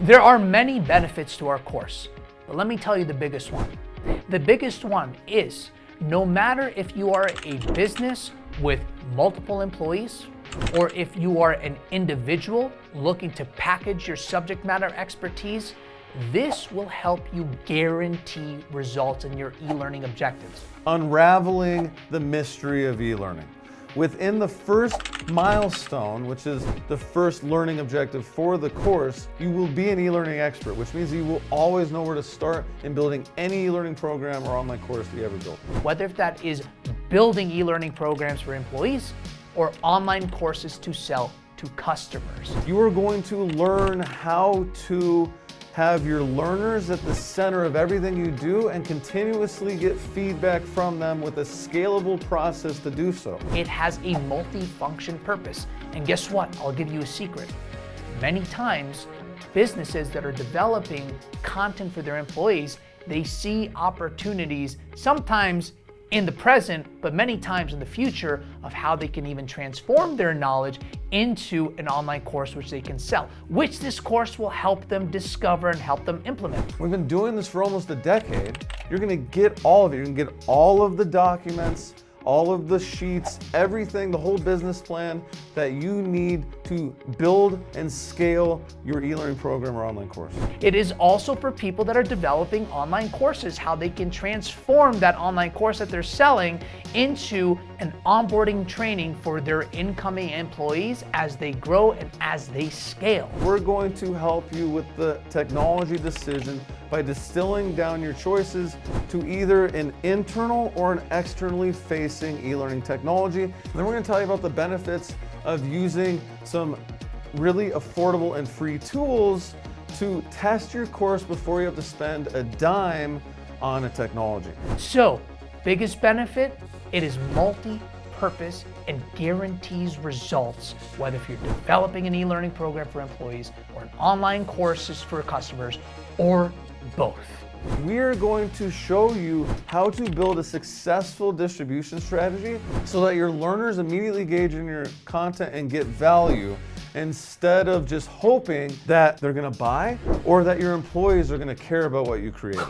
There are many benefits to our course, but let me tell you the biggest one. The biggest one is no matter if you are a business with multiple employees or if you are an individual looking to package your subject matter expertise, this will help you guarantee results in your e-learning objectives. Unraveling the mystery of e-learning. Within the first milestone, which is the first learning objective for the course, you will be an e-learning expert, which means you will always know where to start in building any e-learning program or online course that you ever build. Whether that is building e-learning programs for employees or online courses to sell to customers. You are going to learn how to have your learners at the center of everything you do and continuously get feedback from them with a scalable process to do so. It has a multi-function purpose. And guess what? I'll give you a secret. Many times, businesses that are developing content for their employees, they see opportunities, sometimes in the present, but many times in the future, of how they can even transform their knowledge into an online course which they can sell, which this course will help them discover and help them implement. We've been doing this for almost a decade. You're gonna get all of it. You're gonna get all of the documents, all of the sheets, everything, the whole business plan that you need to build and scale your e-learning program or online course. It is also for people that are developing online courses, how they can transform that online course that they're selling into an onboarding training for their incoming employees as they grow and as they scale. We're going to help you with the technology decision by distilling down your choices to either an internal or an externally facing e-learning technology. And then we're going to tell you about the benefits of using some really affordable and free tools to test your course before you have to spend a dime on a technology. So, biggest benefit, it is multi-purpose and guarantees results, whether if you're developing an e-learning program for employees or an online courses for customers or both. We're going to show you how to build a successful distribution strategy so that your learners immediately engage in your content and get value instead of just hoping that they're going to buy or that your employees are going to care about what you created.